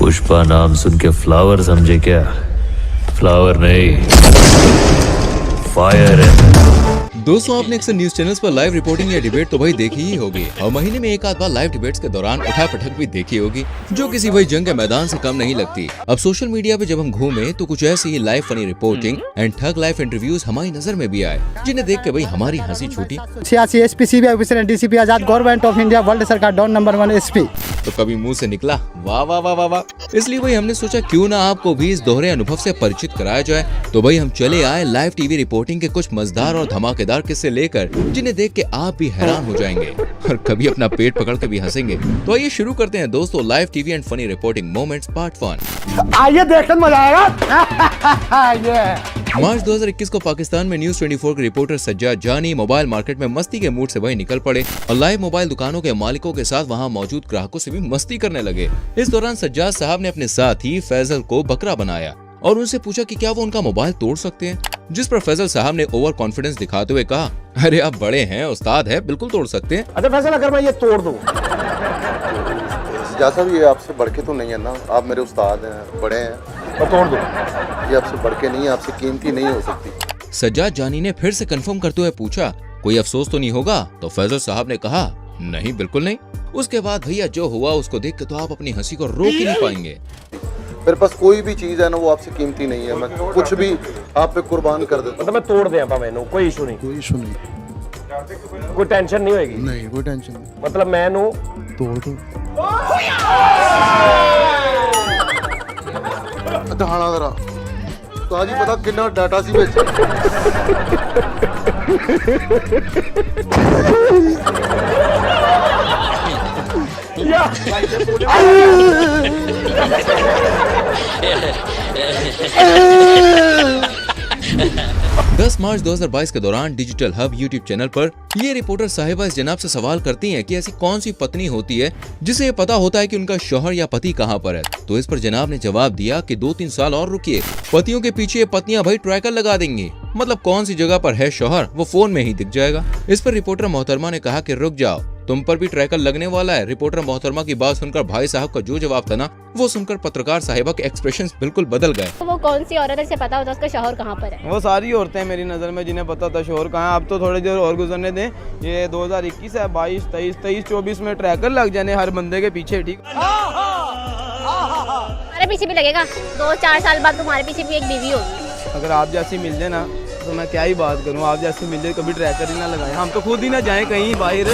पुष्पा नाम सुन के फ्लावर समझे क्या? फ्लावर नहीं, फायर है। दोस्तों, आपने अक्सर न्यूज चैनल्स पर लाइव रिपोर्टिंग या डिबेट तो भाई देखी ही होगी और महीने में एक आध बार लाइव डिबेट्स के दौरान उठापटक भी देखी होगी, जो किसी भाई जंग के मैदान से कम नहीं लगती। अब सोशल मीडिया पे जब हम घूमे तो कुछ ऐसी ही लाइव फनी रिपोर्टिंग एंड ठग लाइव इंटरव्यूज हमारी नजर में भी आए, जिन्हें देख के भाई हमारी हंसी छूटी। 86 SP CBI officer DCP Azad government of India world सरकार डॉन नंबर 1 एसपी। तो कभी मुंह से निकला वाह वाह वाह वाह वाह। इसलिए भाई हमने सोचा क्यों ना आपको भी इस दोहरे अनुभव से परिचित कराया जाए। तो भाई हम चले आए लाइव टीवी रिपोर्टिंग के कुछ मजेदार और धमाकेदार किस्से लेकर, जिन्हें देख के आप भी हैरान हो जाएंगे और कभी अपना पेट पकड़ के भी हंसेंगे। तो आइए शुरू करते हैं दोस्तों, live TV and funny reporting moments part 1। आइए देखकर मजा आएगा। मार्च 2021 को पाकिस्तान में न्यूज 24 के रिपोर्टर सज्जाद जानी मोबाइल मार्केट में मस्ती के मूड से वही निकल पड़े और लाइव मोबाइल दुकानों के मालिकों के साथ वहां मौजूद ग्राहकों से भी मस्ती करने लगे। इस दौरान सज्जाद साहब ने अपने साथी फैजल को बकरा बनाया और उनसे पूछा कि क्या वो उनका मोबाइल तोड़ सकते हैं, जिस पर फैजल साहब ने ओवर कॉन्फिडेंस दिखाते हुए कहा, अरे आप बड़े हैं, उस्ताद है, बिल्कुल तोड़ सकते हैं। अच्छा फैजल, अगर मैं ये तोड़ दूं? जैसा भी ये आपसे बढ़ के तो नहीं है ना, आप मेरे उस्ताद हैं, बड़े हैं, मैं तोड़ दूं? ये आपसे बढ़ के नहीं है, आपसे कीमती नहीं हो सकती। सज्जाद जानी ने फिर से कंफर्म करते हुए पूछा, कोई अफसोस तो नहीं होगा? तो फैजल साहब ने कहा, नहीं, बिल्कुल नहीं। उसके बाद भैया जो हुआ उसको देख के तो आप अपनी हंसी को रोक ही नहीं पाएंगे। मेरे पास कोई भी चीज है ना, वो आपसे कीमती नहीं है, मैं कुछ भी आप पे कुर्बान कर देता हूं। मतलब मैं तोड़ दे मैनू कोई इशू नहीं? कोई इशू नहीं, कोई टेंशन नहीं होगी? नहीं कोई टेंशन नहीं। मतलब मैनू तोड़ दो दहाना जरा तो आज ही पता कितना डाटा सी बेच। दस मार्च 2022 के दौरान डिजिटल हब यूट्यूब चैनल पर ये रिपोर्टर साहिबा इस जनाब से सवाल करती हैं कि ऐसी कौन सी पत्नी होती है जिसे ये पता होता है कि उनका शौहर या पति कहाँ पर है। तो इस पर जनाब ने जवाब दिया कि 2-3 साल और रुकिए, पतियों के पीछे पत्नियां भाई ट्रैकर लगा देंगी, मतलब कौन सी जगह पर है शौहर वो फोन में ही दिख जाएगा। इस पर रिपोर्टर मोहतरमा ने कहा कि रुक जाओ, तुम पर भी ट्रैकर लगने वाला है। रिपोर्टर मोहतरमा की बात सुनकर भाई साहब का जो जवाब था ना, वो सुनकर पत्रकार साहिबा के एक्सप्रेशंस बिल्कुल बदल गए। वो कौन सी औरत है जिसे पता होता है उसका शौहर कहाँ पर है? वो सारी औरतें मेरी नज़र में जिन्हें पता था शौहर कहाँ है। अब तो थोड़ी देर और गुजरने दें, ये 2021 है, 22, 23, 24 में ट्रैकर लग जाने हर बंदे के पीछे। ठीक, तुम्हारे पीछे भी लगेगा, 2-4 साल बाद तुम्हारे पीछे भी एक बीवी होगी। अगर आप जैसी मिल जाए ना तो मैं क्या ही बात करूँ, आप जैसी मिल जाए कभी ट्रैकर ही ना लगाए, हम तो खुद ही ना जाएं कहीं बाहर।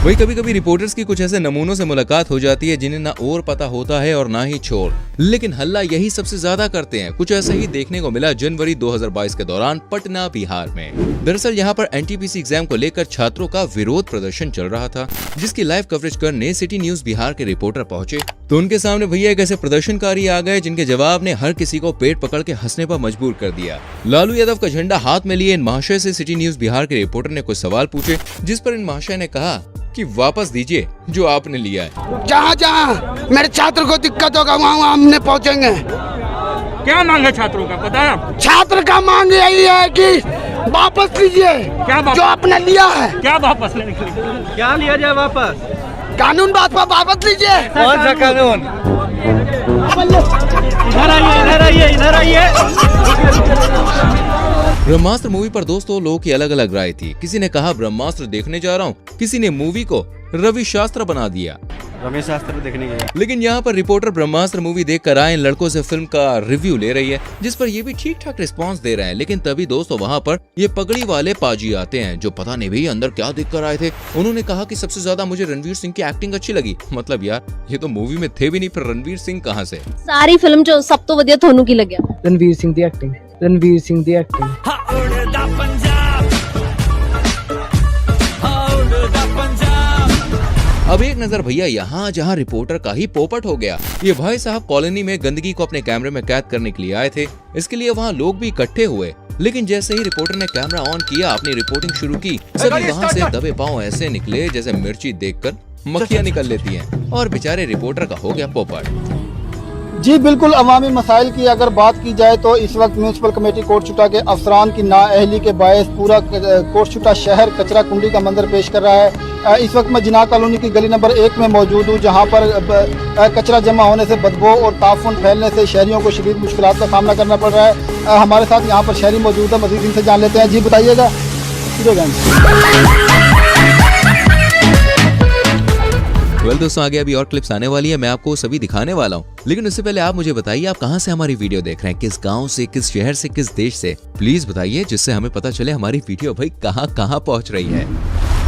वही कभी कभी रिपोर्टर्स की कुछ ऐसे नमूनों से मुलाकात हो जाती है जिन्हें ना और पता होता है और ना ही छोर, लेकिन हल्ला यही सबसे ज्यादा करते हैं। कुछ ऐसा ही देखने को मिला जनवरी 2022 के दौरान पटना बिहार में। दरअसल यहाँ पर एनटीपीसी एग्जाम को लेकर छात्रों का विरोध प्रदर्शन चल रहा था, जिसकी लाइव कवरेज करने सिटी न्यूज बिहार के रिपोर्टर पहुंचे तो उनके सामने भैया एक ऐसे प्रदर्शनकारी आ गए जिनके जवाब ने हर किसी को पेट पकड़ के हंसने पर मजबूर कर दिया। लालू यादव का झंडा हाथ में लिए इन महाशय से सिटी न्यूज बिहार के रिपोर्टर ने कुछ सवाल पूछे, जिस पर इन महाशय ने कहा कि वापस दीजिए जो आपने लिया है। जहाँ जहाँ मेरे छात्र को दिक्कत होगा वहाँ हमने पहुँचेंगे। क्या मांग है छात्रों का पता है? छात्र का मांग यही है कि वापस लीजिए जो आपने लिया है। क्या वापस लेने के लिए? क्या लिया जाए वापस? कानून बात पर वापस लीजिए। कौन सा कानून? इधर आइए, इधर आइए, इधर आइए। ब्रह्मास्त्र मूवी पर दोस्तों लोगों की अलग अलग राय थी। किसी ने कहा ब्रह्मास्त्र देखने जा रहा हूँ, किसी ने मूवी को रवि शास्त्र बना दिया। रमेश शास्त्र देखने गया। लेकिन यहाँ पर रिपोर्टर ब्रह्मास्त्र मूवी देखकर आए इन लड़कों से फिल्म का रिव्यू ले रही है, जिस पर ये भी ठीक ठाक रिस्पांस दे रहे हैं। लेकिन तभी दोस्तों वहाँ पर ये पगड़ी वाले पाजी आते हैं जो पता नहीं भी अंदर क्या देख कर आए थे। उन्होंने कहा कि सबसे ज्यादा मुझे रणवीर सिंह की एक्टिंग अच्छी लगी। मतलब यार ये तो मूवी में थे भी नहीं, फिर रणवीर सिंह कहाँ से? सारी फिल्म जो सब तो वधिया थोनू की लग्या? रणवीर सिंह दी एक्टिंग, रणवीर सिंह दी एक्टिंग। अब एक नजर भैया यहाँ जहाँ रिपोर्टर का ही पोपट हो गया। ये भाई साहब कॉलोनी में गंदगी को अपने कैमरे में कैद करने के लिए आए थे। इसके लिए वहाँ लोग भी इकट्ठे हुए, लेकिन जैसे ही रिपोर्टर ने कैमरा ऑन किया, अपनी रिपोर्टिंग शुरू की, सभी वहाँ से दबे पांव ऐसे निकले जैसे मिर्ची देखकर मक्खियाँ निकल लेती हैं, और बेचारे रिपोर्टर का हो गया पोपट। जी बिल्कुल, अवामी मसाइल की अगर बात की जाए तो इस वक्त म्यूनसिपल कमेटी कोटशुटा के अफसरान की नाअहली के बायस पूरा कोटशुटा शहर कचरा कुंडी का मंजर पेश कर रहा है। इस वक्त मैं जिना कॉलोनी की गली नंबर 1 में मौजूद हूँ, जहाँ पर कचरा जमा होने से बदबू और ताफुन फैलने से शहरियों को शदीद मुश्किलात का सामना करना पड़ रहा है। हमारे साथ यहाँ पर शहरी मौजूद है, मज़ीद इनसे जान लेते हैं। जी बताइएगा। वेल दोस्तों, आगे अभी और क्लिप्स आने वाली है, मैं आपको सभी दिखाने वाला हूँ। लेकिन उससे पहले आप मुझे बताइए, आप कहाँ से हमारी वीडियो देख रहे हैं, किस गांव से, किस शहर से, किस देश से, प्लीज बताइए, जिससे हमें पता चले हमारी वीडियो भाई कहाँ कहाँ पहुँच रही है।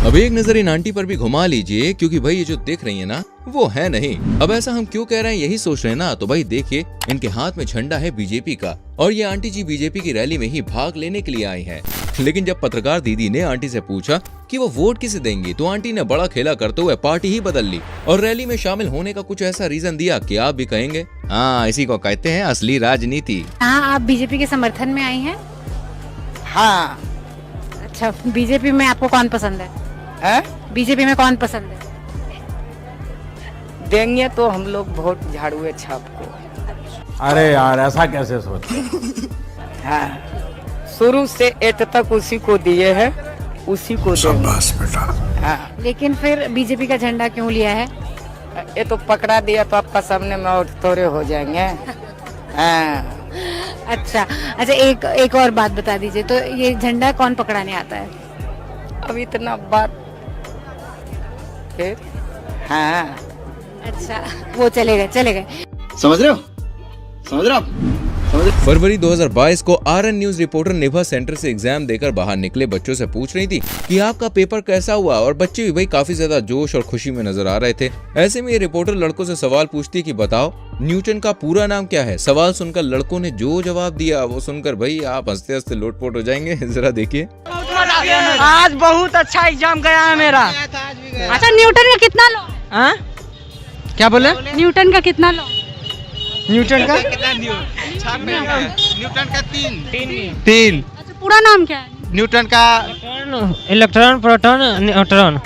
अब एक नजर इन आंटी पर भी घुमा लीजिए, क्योंकि भाई ये जो देख रही है ना, वो है नहीं। अब ऐसा हम क्यों कह रहे हैं, यही सोच रहे हैं ना, तो भाई देखिए, इनके हाथ में झंडा है बीजेपी का, और ये आंटी जी बीजेपी की रैली में ही भाग लेने के लिए आई हैं। लेकिन जब पत्रकार दीदी ने आंटी से पूछा कि वो वोट किसे देंगी, तो आंटी ने बड़ा खेला करते हुए पार्टी ही बदल ली और रैली में शामिल होने का कुछ ऐसा रीजन दिया कि आप भी कहेंगे, हाँ, इसी को कहते हैं असली राजनीति। हाँ, आप बीजेपी के समर्थन में आई हैं? हाँ। अच्छा, बीजेपी में आपको कौन पसंद है? बीजेपी में कौन पसंद है? देंगे तो हम लोग वोट झाड़ुए छाप को। अरे यार, ऐसा कैसे सोचते? हाँ, शुरू से एट तक उसी को दिए हैं, उसी को देंगे। हाँ। लेकिन फिर बीजेपी का झंडा क्यों लिया है? ये तो पकड़ा दिया तो आपका सामने में और थोड़े हो जाएंगे। हाँ। अच्छा, एक और बात बता दीजिए, तो ये झंडा कौन पकड़ाने आता है? अब इतना बात फिर। हाँ। अच्छा, वो चले गए। समझ रहे हो आप? फरवरी 2022 को आरएन न्यूज रिपोर्टर निभा सेंटर से एग्जाम देकर बाहर निकले बच्चों से पूछ रही थी कि आपका पेपर कैसा हुआ, और बच्चे भी भाई काफी ज्यादा जोश और खुशी में नजर आ रहे थे। ऐसे में ये रिपोर्टर लड़कों से सवाल पूछती कि बताओ न्यूटन का पूरा नाम क्या है। सवाल सुनकर लड़कों ने जो जवाब दिया, वो सुनकर भाई आप हंसते हंसते लोटपोट हो जाएंगे। जरा देखिए। आज बहुत अच्छा एग्जाम गया है मेरा। अच्छा, न्यूटन का कितना लो? हाँ? क्या बोले? न्यूटन का कितना लो? न्यूटन का तीन। अच्छा, पूरा नाम क्या है? न्यूटन का इलेक्ट्रॉन, प्रोटॉन, न्यूट्रॉन।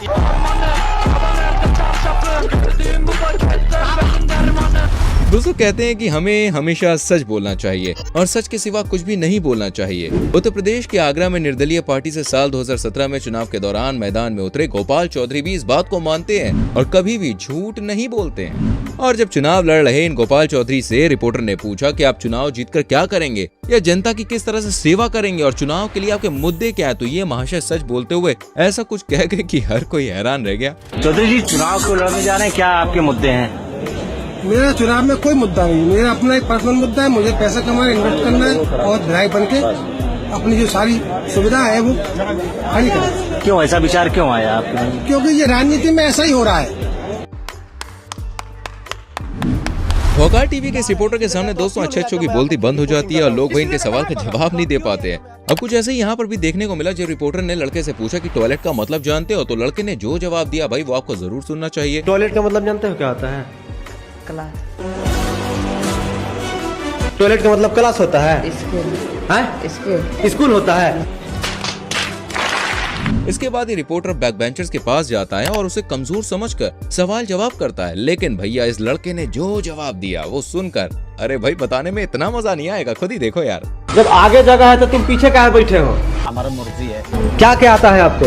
दोस्तों, कहते हैं कि हमें हमेशा सच बोलना चाहिए और सच के सिवा कुछ भी नहीं बोलना चाहिए। उत्तर प्रदेश के आगरा में निर्दलीय पार्टी से साल 2017 में चुनाव के दौरान मैदान में उतरे गोपाल चौधरी भी इस बात को मानते हैं और कभी भी झूठ नहीं बोलते हैं। और जब चुनाव लड़ रहे इन गोपाल चौधरी से रिपोर्टर ने पूछा कि आप चुनाव जीतकर क्या करेंगे या जनता की किस तरह से सेवा करेंगे और चुनाव के लिए आपके मुद्दे क्या है, तो ये महाशय सच बोलते हुए ऐसा कुछ कह गए कि हर कोई हैरान रह गया। चौधरी जी, चुनाव को लड़ने जा रहे हैं, क्या आपके मुद्दे हैं? मेरा चुनाव में कोई मुद्दा नहीं, मेरा अपना एक पर्सनल मुद्दा है। मुझे पैसा कमाना, इन्वेस्ट करना है और विधायक बन के अपनी जो सारी सुविधा है वो खड़ी करना। क्यों ऐसा विचार क्यों आया आपके? क्योंकि ये राजनीति में ऐसा ही हो रहा है। वकार टीवी के इस रिपोर्टर के सामने दोस्तों अच्छे की बोलती बंद हो जाती है और लोग भाई इनके सवाल का जवाब नहीं दे पाते हैं। अब कुछ ऐसे ही यहाँ पर भी देखने को मिला, जब रिपोर्टर ने लड़के से पूछा कि टॉयलेट का मतलब जानते हो, तो लड़के ने जो जवाब दिया भाई वो आपको जरूर सुनना चाहिए। टॉयलेट का मतलब जानते हो क्या होता है? क्लास। टॉयलेट का मतलब क्लास होता है? स्कूल होता है। इसके बाद ये रिपोर्टर बैक बेंचर्स के पास जाता है और उसे कमजोर समझकर सवाल जवाब करता है। लेकिन भैया इस लड़के ने जो जवाब दिया वो सुनकर, अरे भाई बताने में इतना मजा नहीं आएगा, खुद ही देखो यार। जब आगे जगह है तो तुम पीछे कहाँ बैठे हो? हमारा मर्जी है। क्या क्या आता है आपको?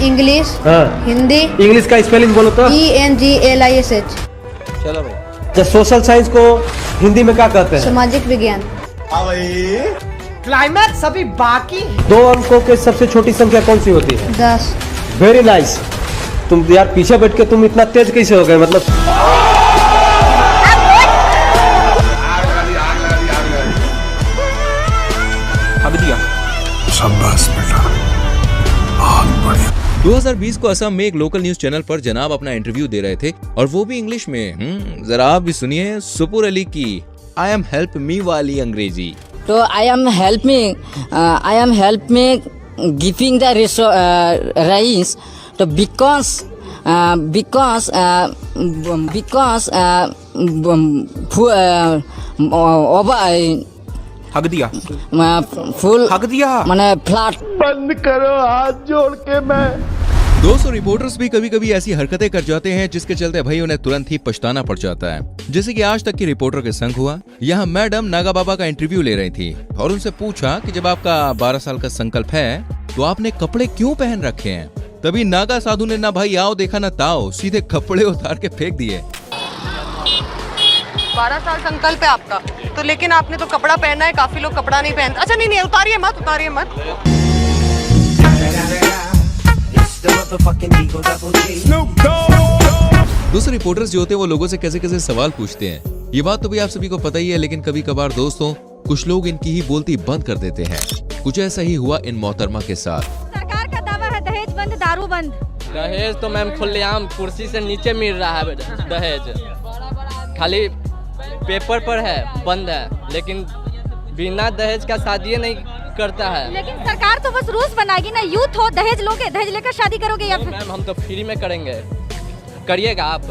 इंग्लिश, हिंदी। इंग्लिश का स्पेलिंग बोलो तो? ENGLISH। चलो भाई। जब सोशल साइंस को हिंदी में क्या कहते हैं? सामाजिक विज्ञान। क्लाइमैक्स अभी बाकी। 2 अंकों के सबसे छोटी संख्या कौन सी होती है? 10। Very nice. तुम यार पीछे बैठ के तुम इतना तेज कैसे हो गए? मतलब अब दिया। शाबाश बेटा, बहुत बढ़िया। 2020 को असम में एक लोकल न्यूज चैनल पर जनाब अपना इंटरव्यू दे रहे थे और वो भी इंग्लिश में। जरा आप भी सुनिए सुपुर अली की आई एम हेल्प मी वाली अंग्रेजी। तो I am help me giving the rice तो बिकॉज हक दिया, फुल हक दिया माने फ्लैट। बंद करो हाथ जोड़ के, मैं दोस्तों रिपोर्टर्स भी कभी कभी ऐसी हरकतें कर जाते हैं जिसके चलते भाई उन्हें तुरंत ही पछताना पड़ जाता है। जैसे कि आज तक की रिपोर्टर के संग हुआ। यहाँ मैडम नागा बाबा का इंटरव्यू ले रही थी और उनसे पूछा कि जब आपका 12 साल का संकल्प है तो आपने कपड़े क्यों पहन रखे हैं। तभी नागा साधु ने ना भाई आओ देखा ना ताओ, सीधे कपड़े उतार के फेंक दिए। 12 साल संकल्प है आपका तो, लेकिन आपने तो कपड़ा पहना है, काफी लोग कपड़ा नहीं पहनते। अच्छा नहीं उतारिए मत, उतारिए मत। दूसरे रिपोर्टर्स जो होते हैं वो लोगों से कैसे कैसे सवाल पूछते हैं, ये बात तो भी आप सभी को पता ही है। लेकिन कभी कभार दोस्तों कुछ लोग इनकी ही बोलती बंद कर देते हैं। कुछ ऐसा ही हुआ इन मोहतरमा के साथ। सरकार का दावा है दहेज बंद, दारू बंद। दहेज तो मैम खुलेआम कुर्सी से नीचे मिल रहा है दहेज, खाली पेपर पर है बंद है, लेकिन बिना दहेज का शादी नहीं करता है। लेकिन सरकार तो बस रूल्स बनाएगी ना, यूथ हो दहेज लोगे, दहेज लेकर शादी करोगे या फिर? मैम हम तो फ्री में करेंगे, करिएगा आप।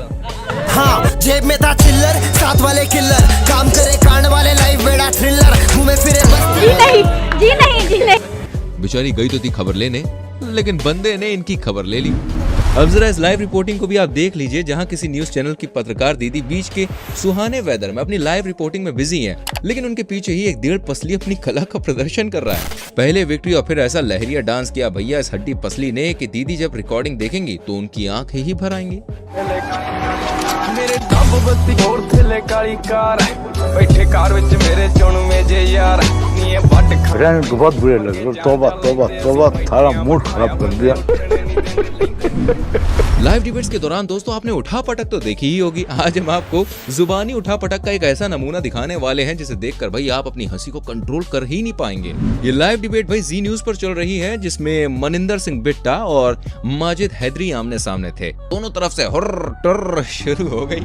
हाँ, जेब में था चिल्लर, साथ वाले किल्लर, काम करे कांड वाले, लाइफ बेड़ा थ्रिलर, घूमे फिरे बस। जी नहीं। बेचारी गई तो थी खबर लेने, लेकिन बंदे ने इनकी खबर ले ली। अब जरा इस लाइव रिपोर्टिंग को भी आप देख लीजिए, जहां किसी न्यूज चैनल की पत्रकार दीदी बीच के सुहाने वेदर में अपनी लाइव रिपोर्टिंग में बिजी हैं, लेकिन उनके पीछे ही एक 1.5 पसली अपनी कला का प्रदर्शन कर रहा है। पहले विक्ट्री और फिर ऐसा लहरिया डांस किया भैया इस हड्डी पसली ने कि दीदी जब रिकॉर्डिंग देखेंगी तो उनकी आंखें ही भर आएंगी। मेरे दब बत्ती और थले काली कार बैठे कार विच मेरे चुन में जे यार नी बट बहुत बुरे लगे। तौबा तौबा तौबा, थारा मूड खराब कर दिया। लाइव डिबेट्स के दौरान दोस्तों आपने उठा पटक तो देखी ही होगी। आज हम आपको जुबानी उठा पटक का एक ऐसा नमूना दिखाने वाले हैं जिसे देखकर भाई आप अपनी हंसी को कंट्रोल कर ही नहीं पाएंगे। ये लाइव डिबेट भाई जी न्यूज पर चल रही है, जिसमें मनिंदर सिंह बिट्टा और माजिद हैदरी आमने सामने थे। दोनों तरफ से हुर्र टर्र शुरू हो गई।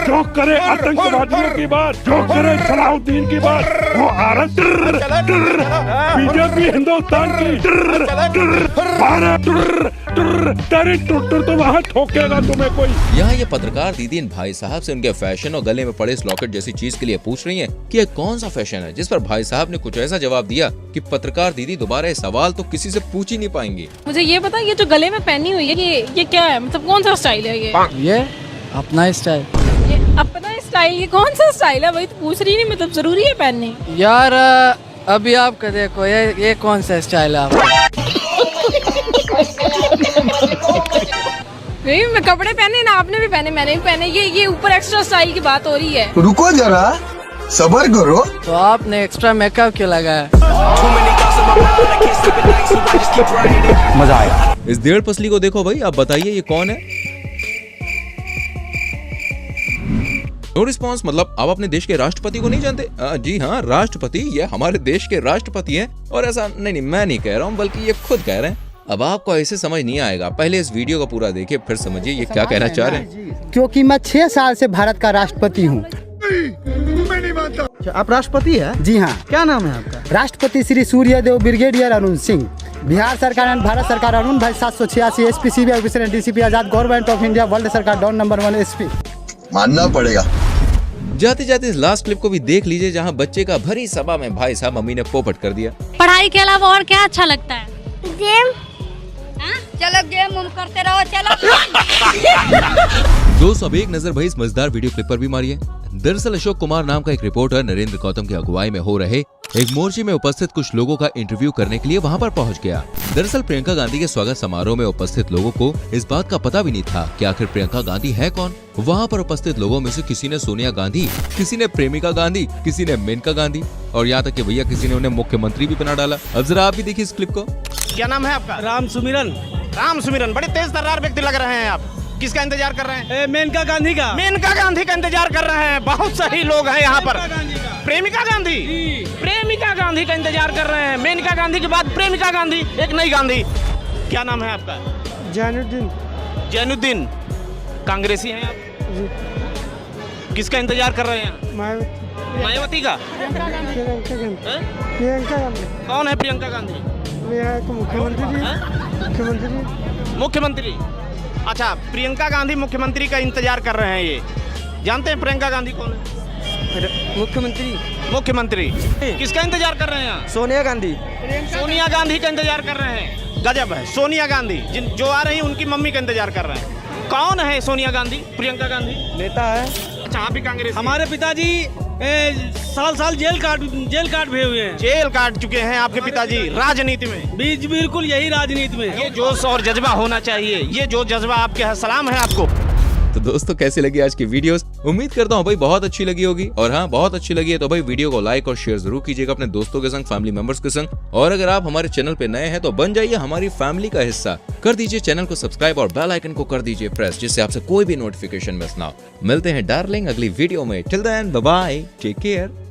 जो करे आतंकवादियों की बात, जो करे सलाहुद्दीन की बात, वो आरत बीजेपी हिंदुस्तान की भारत तो वहाँ ठोकेगा तुम्हें कोई। यहाँ ये पत्रकार दीदी इन भाई साहब से उनके फैशन और गले में पड़े इस लॉकेट जैसी चीज के लिए पूछ रही हैं कि ये कौन सा फैशन है, जिस पर भाई साहब ने कुछ ऐसा जवाब दिया कि पत्रकार दीदी दोबारा ये सवाल तो किसी से पूछ ही नहीं पाएंगी। मुझे ये बता, ये जो गले में पहनी हुई है ये क्या है, मतलब कौन सा स्टाइल है ये अपना स्टाइल। ये अपना स्टाइल, ये कौन सा स्टाइल है भाई? तो पूछ रही नहीं, मतलब जरूरी है पहननी यार अभी आपका देखो ये कौन सा स्टाइल है आपका? नहीं मैं कपड़े पहने ना, आपने भी पहने मैंने भी पहने, ये ऊपर एक्स्ट्रा स्टाइल की बात हो रही है। रुको जरा, सबर करो। तो आपने एक्स्ट्रा मेकअप क्यों लगाया? मजा आया। इस 1.5 पसली को देखो भाई, आप बताइए ये कौन है? नो रिस्पॉन्स, मतलब आप अपने देश के राष्ट्रपति को नहीं जानते? जी हाँ, राष्ट्रपति, ये हमारे देश के राष्ट्रपति हैं। और ऐसा नहीं मैं नहीं कह रहा हूँ, बल्कि ये खुद कह रहे हैं। अब आपको ऐसे समझ नहीं आएगा, पहले इस वीडियो को पूरा देखिए फिर समझिए ये क्या कहना चाह रहे हैं। क्योंकि मैं 6 साल से भारत का राष्ट्रपति हूँ। आप राष्ट्रपति है? जी हाँ। क्या नाम है आपका? राष्ट्रपति श्री सूर्यदेव ब्रिगेडियर अरुण सिंह। बिहार सरकार एंड भारत सरकार अरुण भाई 786 SP CBI officer and DCP Azad government of India world सरकार डॉन नंबर 1 SP। मानना पड़ेगा। जाते जाते इस लास्ट क्लिप को भी देख लीजिए, जहाँ बच्चे का भरी सभा में भाई साहब मम्मी ने पोपट कर दिया। पढ़ाई के अलावा और क्या अच्छा लगता है? गेम। चलो गेम करते रहो, चलो। दोस्तों अब एक नजर भाई इस मजेदार वीडियो क्लिप पर भी मारिए। दरअसल अशोक कुमार नाम का एक रिपोर्टर नरेंद्र गौतम की अगुवाई में हो रहे एक मोर्चे में उपस्थित कुछ लोगों का इंटरव्यू करने के लिए वहां पर पहुंच गया। दरअसल प्रियंका गांधी के स्वागत समारोह में उपस्थित लोगों को इस बात का पता भी नहीं था कि आखिर प्रियंका गांधी है कौन। वहां पर उपस्थित लोगों में से किसी ने सोनिया गांधी, किसी ने प्रेमिका गांधी, किसी ने मेनका गांधी और यहाँ तक कि भैया किसी ने उन्हें मुख्यमंत्री भी बना डाला। अब जरा आप भी देखिए इस क्लिप को। क्या नाम है आपका? राम सुमिरन। राम सुमिरन, बड़े तेज तर्रार व्यक्ति लग रहे हैं आप। किसका इंतजार कर रहे हैं? मेनका गांधी का। मेनका गांधी का इंतजार कर रहे हैं। बहुत सही लोग हैं यहाँ पर। प्रेमिका गांधी, प्रेमिका गांधी का इंतजार कर रहे हैं। मेनका गांधी के बाद प्रेमिका गांधी, एक नई गांधी। क्या नाम है आपका? जैनुद्दीन। जैनुद्दीन, कांग्रेसी हैं आप? किसका इंतजार कर रहे हैं? मायावती का। प्रियंका गांधी। कौन है प्रियंका गांधी? मुख्यमंत्री। अच्छा, प्रियंका गांधी मुख्यमंत्री का इंतजार कर रहे हैं। ये जानते हैं प्रियंका गांधी कौन है? मुख्यमंत्री। किसका इंतजार कर रहे हैं? सोनिया गांधी। सोनिया गांधी का इंतजार कर रहे हैं। गजब है। सोनिया गांधी जो आ रही है उनकी मम्मी का इंतजार कर रहे हैं। कौन है सोनिया गांधी? प्रियंका गांधी नेता है। अच्छा, आप भी कांग्रेस? हमारे पिताजी साल जेल काट भरे हुए हैं। जेल काट चुके हैं आपके पिताजी राजनीति में? बिल्कुल यही राजनीति में। ये जोश और जज्बा होना चाहिए, ये जो जज्बा आपके है, सलाम है आपको। तो दोस्तों कैसी लगी आज की वीडियोस? उम्मीद करता हूँ भाई बहुत अच्छी लगी होगी। और हाँ, बहुत अच्छी लगी है तो भाई वीडियो को लाइक और शेयर जरूर कीजिएगा अपने दोस्तों के संग, फैमिली मेंबर्स के संग। और अगर आप हमारे चैनल पे नए हैं तो बन जाइए हमारी फैमिली का हिस्सा। कर दीजिए चैनल को सब्सक्राइब और बेल आइकन को कर दीजिए प्रेस, जिससे आपसे कोई भी नोटिफिकेशन मिस ना हो। मिलते हैं डार्लिंग अगली वीडियो में। Till then bye bye, take care.